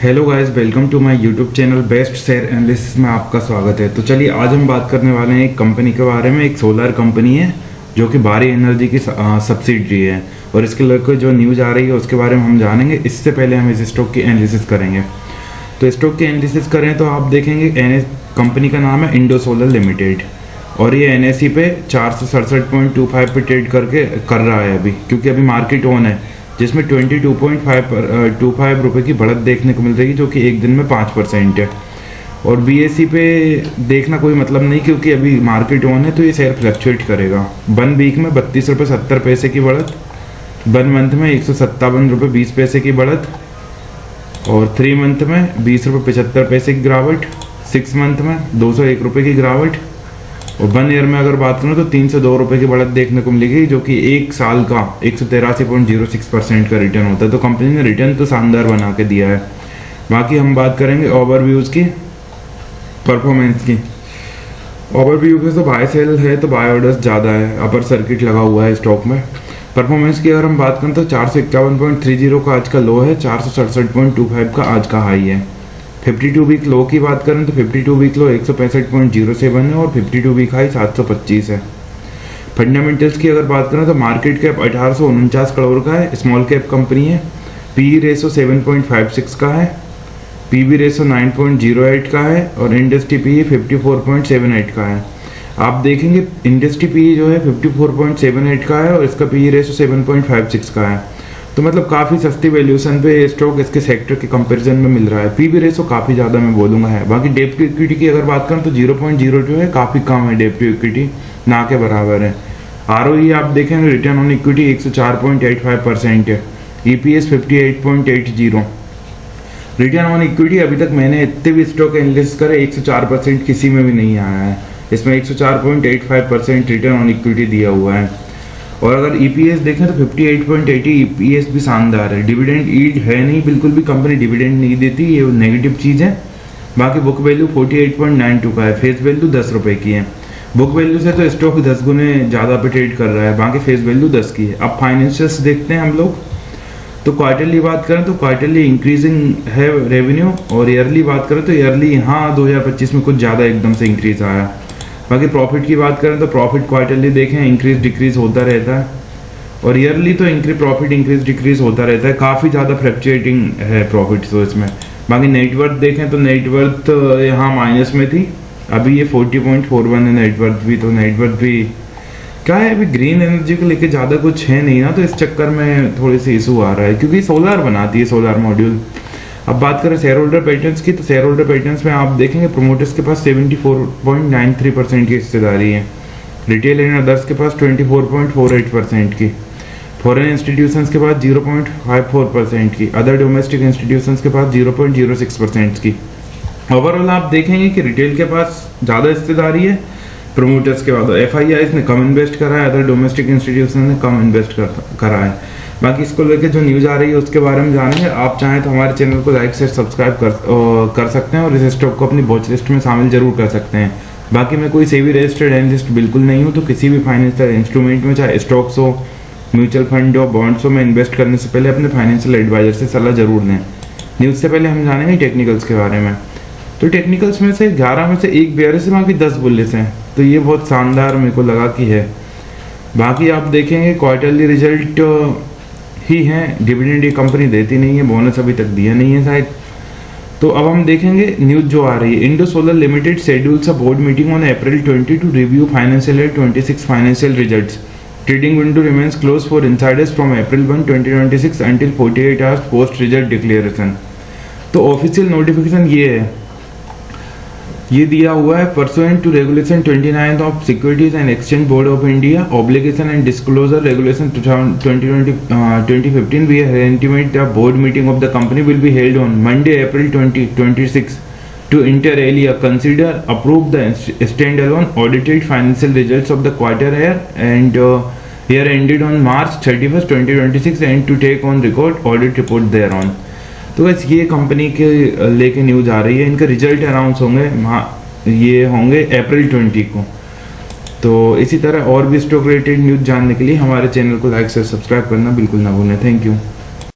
Hello guys, welcome to my YouTube channel best share analysis में आपका स्वागत है। तो चलिए आज हम बात करने वाले हैं एक कंपनी के बारे में। एक सोलर कंपनी है जो कि बारी एनर्जी की सब्सिडरी है और इसके लेकर जो न्यूज़ आ रही है उसके बारे में हम जानेंगे। इससे पहले हम इस स्टॉक की एनालिसिस करेंगे। तो स्टॉक की एनालिसिस करें तो आप देखेंगे कंपनी का नाम है इंडो सोलर लिमिटेड और ये NSE पे 467.25 पे ट्रेड कर रहा है अभी, क्योंकि अभी मार्केट ऑन है जिसमें 22.25 रुपये की बढ़त देखने को मिल रही है जो कि एक दिन में 5% है। और BSE पे देखना कोई मतलब नहीं क्योंकि अभी मार्केट ऑन है तो ये शेयर फ्लक्चुएट करेगा। 1 वीक में 32 रुपये 70 पैसे की बढ़त, 1 मंथ में 157 रुपये 20 पैसे की बढ़त और 3 मंथ में 20 रुपये 75 पैसे की गिरावट, 6 मंथ में 201 रुपये की गिरावट और 1 ईयर में अगर बात करें तो 302 रुपये की बढ़त देखने को मिलेगी जो कि एक साल का 183.06% का रिटर्न होता है। तो कंपनी ने रिटर्न तो शानदार बना के दिया है। बाकी हम बात करेंगे ओवरव्यूज़ की, परफॉर्मेंस की। ओवरव्यू में तो बाय सेल है तो बाय ऑर्डर्स ज़्यादा है, अपर सर्किट लगा हुआ है स्टॉक में। परफॉर्मेंस की अगर हम बात करें तो 451.30 का आज का लो है, 467.25 का आज का हाई है। 52 वीक लो की बात करें तो 52 वीक लो 165.07 है और 52 वीक हाई 725 है। फंडामेंटल्स की अगर बात करें तो मार्केट कैप 1849 करोड़ का है, स्मॉल कैप कंपनी है। PE रेशो 7.56 का है, PB रेशो 9.08 का है और इंडस्ट्री PE 54.78 का है। आप देखेंगे इंडस्ट्री PE जो है 54.78 का है और इसका PE रेशो 7.56 का है। तो मतलब काफ़ी सस्ती वैल्यूएशन पे स्टॉक इसके सेक्टर के कंपैरिजन में मिल रहा है। PB रेशो काफ़ी ज़्यादा मैं बोलूँगा है। बाकी डेट टू इक्विटी की अगर बात करें तो 0.02 है, काफ़ी कम है डेट टू इक्विटी, ना के बराबर है। ROE आप देखेंगे रिटर्न ऑन इक्विटी 104.85% है, EPS 58.80। रिटर्न ऑन इक्विटी अभी तक मैंने इतने भी स्टॉक एनालिसिस करे 104% किसी में भी नहीं आया है। इसमें 104.85% रिटर्न ऑन इक्विटी दिया हुआ है। और अगर EPS देखें तो 58.80 EPS भी शानदार है। डिविडेंड यील्ड है नहीं, बिल्कुल भी कंपनी डिविडेंड नहीं देती, ये नेगेटिव चीज़ है। बाकी बुक वैल्यू 48.92 का है, फेस वैल्यू 10 रुपये की है। बुक वैल्यू से तो स्टॉक 10 गुने ज़्यादा पे ट्रेड कर रहा है, बाकी फेस वैल्यू 10 की है। अब फाइनेंशियल्स देखते हैं हम लोग। तो क्वार्टरली बात करें तो क्वार्टरली इंक्रीजिंग है रेवेन्यू और ईयरली बात करें तो ईयरली यहाँ 2025 में कुछ ज़्यादा एकदम से इंक्रीज आया। बाकी प्रॉफिट की बात करें तो प्रॉफिट क्वार्टरली देखें इंक्रीज डिक्रीज होता रहता है और ईयरली तो प्रॉफिट इंक्रीज डिक्रीज होता रहता है। काफ़ी ज़्यादा फ्लक्चुएटिंग है प्रॉफिट तो इसमें। बाकी नेटवर्थ देखें तो नेटवर्थ यहाँ माइनस में थी, अभी ये 40.41 है नेटवर्थ भी। तो नेटवर्थ भी क्या है, अभी ग्रीन एनर्जी को लेके ज़्यादा कुछ है नहीं ना, तो इस चक्कर में थोड़ी सी इशू आ रहा है क्योंकि सोलर बनाती है, सोलर मॉड्यूल। अब बात करें शेयर होल्डर पैटर्न्स की तो शेयर होल्डर पैटर्न्स में आप देखेंगे प्रोमोटर्स के पास 74.93% की हिस्सेदारी है, रिटेल एंड अदर्स के पास 24.48% की, फॉरेन इंस्टीट्यूशंस के पास 0.54% की, अदर डोमेस्टिक इंस्टीट्यूशंस के पास 0.06% की। ओवरऑल आप देखेंगे कि रिटेल के पास ज़्यादा हिस्सेदारी है प्रोमोटर्स के बाद। FIIs ने कम इन्वेस्ट करा है, अदर डोमेस्टिक इंस्टीट्यूशन ने कम इन्वेस्ट करा है। बाकी इसको लेकर जो न्यूज़ आ रही है उसके बारे में जानेंगे। आप चाहें तो हमारे चैनल को लाइक से सब्सक्राइब कर सकते हैं और इस स्टॉक को अपनी वॉच लिस्ट में शामिल जरूर कर सकते हैं। बाकी मैं कोई सेबी रजिस्टर्ड एनालिस्ट बिल्कुल नहीं हूँ, तो किसी भी फाइनेंशियल इंस्ट्रूमेंट में चाहे स्टॉक्स हो, म्यूचुअल फंड हो, बॉन्ड्स हो, में इन्वेस्ट करने से पहले अपने फाइनेंशियल एडवाइजर से सलाह जरूर लें। न्यूज़ से पहले हम जानेंगे टेक्निकल्स के बारे में। तो टेक्निकल्स में से 11 में से एक बेयरिश है, बाकी 10 बुलिश हैं, तो ये बहुत शानदार मेरे को लगा कि है। बाकी आप देखेंगे क्वार्टरली रिजल्ट ही है, डिविडेंड ये कंपनी देती नहीं है, बोनस अभी तक दिया नहीं है शायद। तो अब हम देखेंगे न्यूज़ जो आ रही है। Indo solar limited schedules a board meeting on April 20 to review financial year 26 financial results. Trading window remains close for insiders from April 1, 2026 until 48 hours post result declaration. तो ऑफिशियल नोटिफिकेशन ये है, ये दिया हुआ है pursuant to regulation 29 of securities and exchange board of India obligation and disclosure regulation 2015 we intimate the board meeting of the company will be held on Monday, April 2026 to inter alia consider approve the standalone audited financial results of the quarter and year ended on March 31st 2026 and to take on record audit report thereon। तो बस ये company के लेके news आ रही है। इनके result announce होंगे ये होंगे April 20 को। तो इसी तरह और भी स्टॉक रिलेटेड न्यूज़ जानने के लिए हमारे चैनल को लाइक से सब्सक्राइब करना बिल्कुल ना भूलें। Thank you.